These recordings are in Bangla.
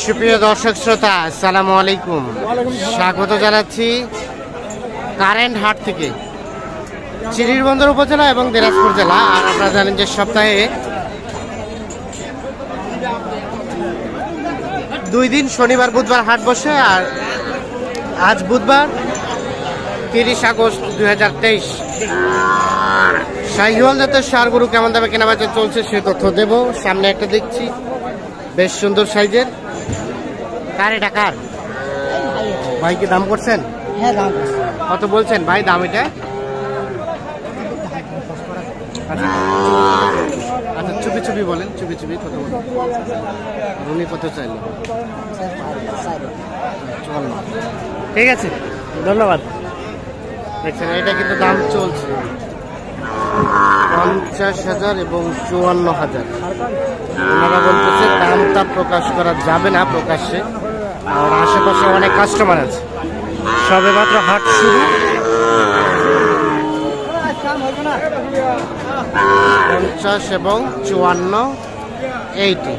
সুপ্রিয় দর্শক শ্রোতা, আসসালামু আলাইকুম। স্বাগত জানাচ্ছি কারেন্ট হাট থেকে, চিরিরবন্দর উপজেলা এবং দিনাজপুর জেলা। আর আপনারা জানেন যে সপ্তাহে 2 দিন শনিবার বুধবার হাট বসে। আর আজ বুধবার 30 আগস্ট 2023। শাহিওয়াল জাতের ষাঁড় গরু কেমন দামে কেনাবেচা চলছে সে তথ্য দেব। সামনে একটা দেখছি বেশ সুন্দর সাইজের। কার এটা কার? ভাই কি দাম করছেন? হ্যাঁ, দাম কত বলছেন ভাই দাম এটা? আচ্ছা চুপি চুপি বলেন, চুপি চুপি কত বলেন? উনি কত চাইলেন? 54। ঠিক আছে, ধন্যবাদ। দেখছেন এটা কিন্তু দাম চলছে 50,000 এবং 54,000। ওনারা বলতেছে দামটা প্রকাশ করা যাবে না প্রকাশ্যে। আর আশেপাশে অনেক কাস্টমার আছে, সবে মাত্র হাট শুরু। 50 এবং 54, 80।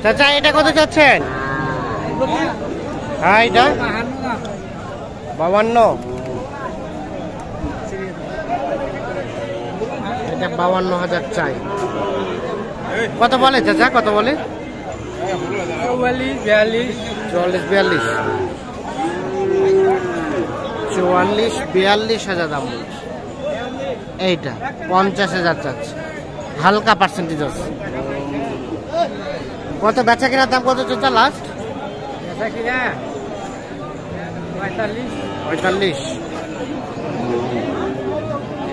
চাচা এটা কত চাচ্ছেন? হ্যাঁ এটা 52। এটা 52,000 চাই। কত বলে চাচা, কত বলে? 44, 42। 44, 42,000 দাম বলছে। এইটা 50,000 চাচ্ছে, হালকা পার্সেন্টেজ আছে। কত বেচা কেনার দাম কত চাচা লাস্ট? 45।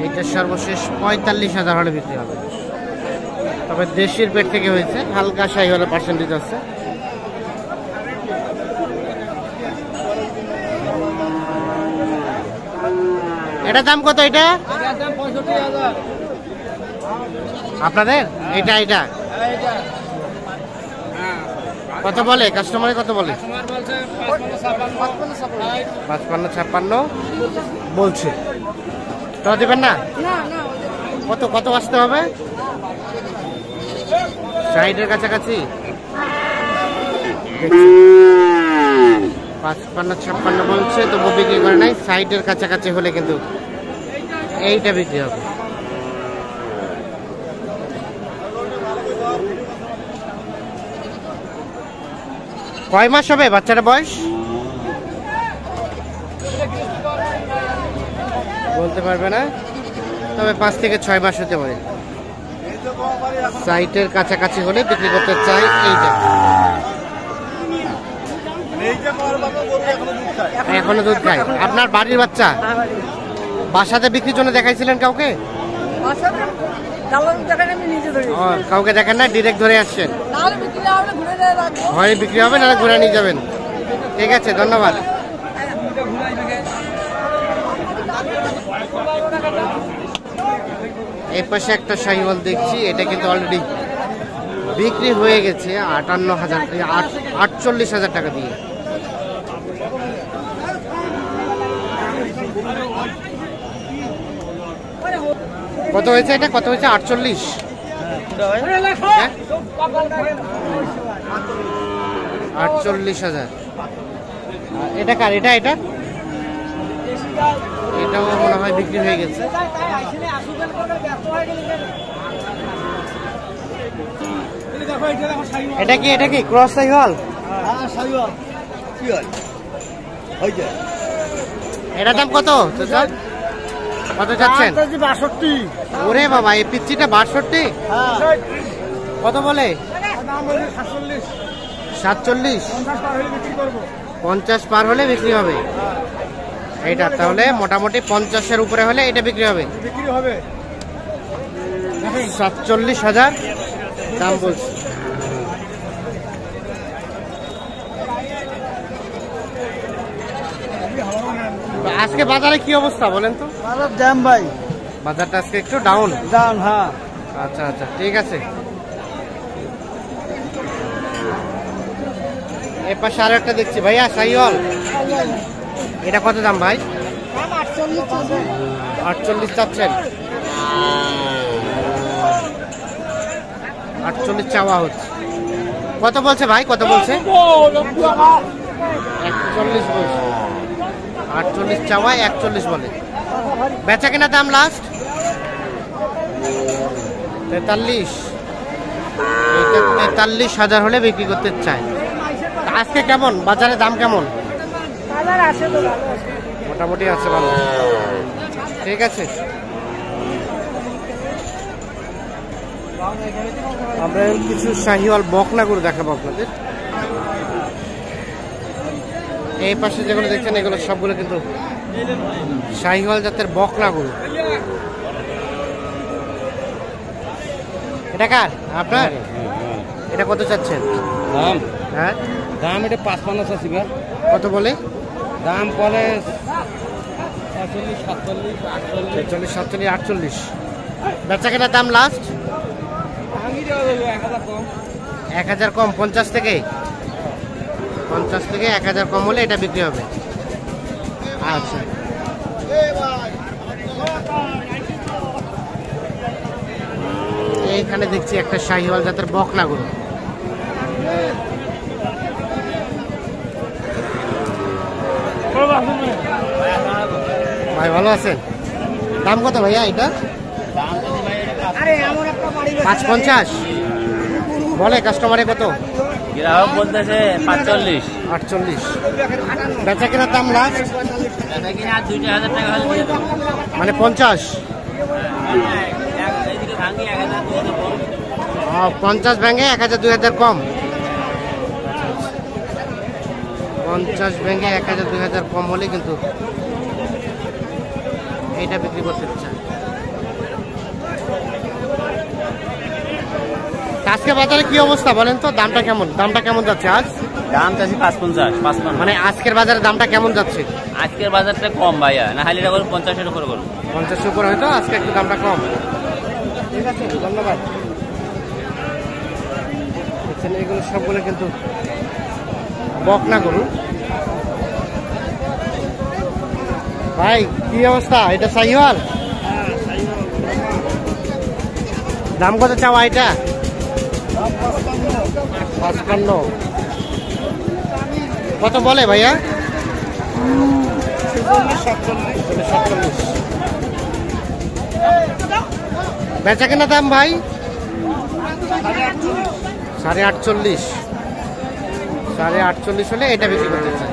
এইটা সর্বশেষ 45,000 হলে বিক্রি হবে। তবে দেশির পেট থেকে হয়েছে, হালকা শাহিওয়াল পার্সেন্টেজ আছে। এটা দাম কত? এটা আপনাদের এটা এটা কত বলে কাস্টমারে? কত বলে? 55-56 বলছে। তো দেবেন না? কত কত আসতে হবে? 60-এর কাছাকাছি। 55-56 বলছে, তবু বিক্রি করে নাই। 60-এর কাছাকাছি হলে কিন্তু এইটা বিক্রি হবে। কয় মাস হবে বাচ্চাটা বয়স? বলতে পারবে না, তবে 5 থেকে 6 মাস হতে পারে। 60-এর কাছাকাছি হলে বিক্রি করতে চাই। এইটা এখনো দুধ খায়। আপনার বাড়ির বাচ্চা বাসাতে বিক্রির জন্য দেখাইছিলেন কাউকে? কাউকে দেখেন না, ডিরেক্ট ধরে আসছেন? হয় বিক্রি হবে, নাহলে ঘুরে নিয়ে যাবেন। ঠিক আছে, ধন্যবাদ। এই পাশে একটা শাহিওয়াল দেখছি, এটা কিন্তু অলরেডি বিক্রি হয়ে গেছে 48,000 টাকা দিয়ে। কত হয়েছে এটা? কত হয়েছে? 48। 48,000। এটা কার? এটা এটা এটাও মনে হয় বিক্রি হয়ে গেছে। এটা কি? এটা কি ক্রস শাহিওয়াল? এটার দাম কত? কত চাচ্ছেন? 62। ওরে বাবা, এই পিচ্চিটা 62। কত বলে? 47। 50 পার হলে বিক্রি হবে এইটা। তাহলে মোটামুটি 50-এর উপরে হলে এটা বিক্রি হবে। 47,000 দাম বলছে। আজকে বাজারে কি অবস্থা বলেন তো? বাজার দাম ভাই, বাজারটা আজকে একটু ডাউন। দাম হ্যাঁ। আচ্ছা আচ্ছা, ঠিক আছে। এর পাশে আরো একটা দেখছি ভাইয়া, শাহিওয়াল। এটা কত দাম ভাই? 48 চাচ্ছেন। 48 চাওয়া হচ্ছে। কত বলছে ভাই, কত বলছে? 41 বলছে। 48 চাওয়া, 41 বলে। বেচা কেনা দাম লাস্ট 43। 43,000 হলে বিক্রি করতে চায়। আজকে কেমন বাজারে দাম কেমন? মোটামুটি আছে, ভালো। ঠিক আছে, আমরা কিছু শাহিওয়াল বকনা গরু দেখাবো আপনাদের। এই পাশে যেগুলো দেখছেন এগুলো সবগুলো কিন্তু শাহিওয়াল জাতের বকনা গরু। এটা কার? আপনার? এটা কত চাচ্ছেন দাম? হ্যাঁ দাম এটা 55 আছে। কত বলে? দাম পরে 46, 47, 48। 46, 47, 48। বেচা কেনার দাম লাস্ট আমি দেওয়া যাবে 1000 কম। 1000 কম, 50 থেকে 1000 কম হলে এটা বিক্রি হবে। আচ্ছা, এইখানে দেখছি একটা শাহিওয়াল জাতের বকনা গরু। ভাই ভালো আছেন? দাম কত ভাইয়া এটা? 550 বলে কাস্টমারে। কত গ্রাহক বলতেছে 45। 48। বেচা কেনার দাম লাস্ট কিনা 2000 টাকা হলে দিয়ে দেবো। মানে 50। এইদিকে ভাঙি 1000 2,000 কম। 50 ভেঙে 1000 2000 কম। 50 ভেঙে 1000 2000 কম হলে কিন্তু এইটা বিক্রি করতে চায়। আজকে বাজারে কি অবস্থা বলেন তো? দামটা কেমন যাচ্ছে আজ? দাম চাচ্ছি 55। মানে আজকের বাজারে দামটা কেমন যাচ্ছে? আজকের বাজারটা কম ভাইয়া, না হলে এটা 50-এর উপরে করুন। 50 উপরে হয়তো, আজকে একটু দামটা কম। ঠিক আছে, ধন্যবাদ। দেখছেন এগুলো সবগুলো কিন্তু বকনা গরু। ভাই কি অবস্থা? এটা শাহিওয়াল? দাম কত চাওয়া এটা? 55। কত বলে ভাইয়া? 47। বেচা কেনা দাম ভাই? 48.5। 48.5 হলে এটা বিক্রি করতে চাই।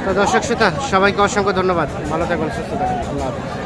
তো দর্শক শ্রোতা সবাইকে অসংখ্য ধন্যবাদ। ভালো থাকুন, সুস্থ থাকুন। আল্লাহ হাফেজ।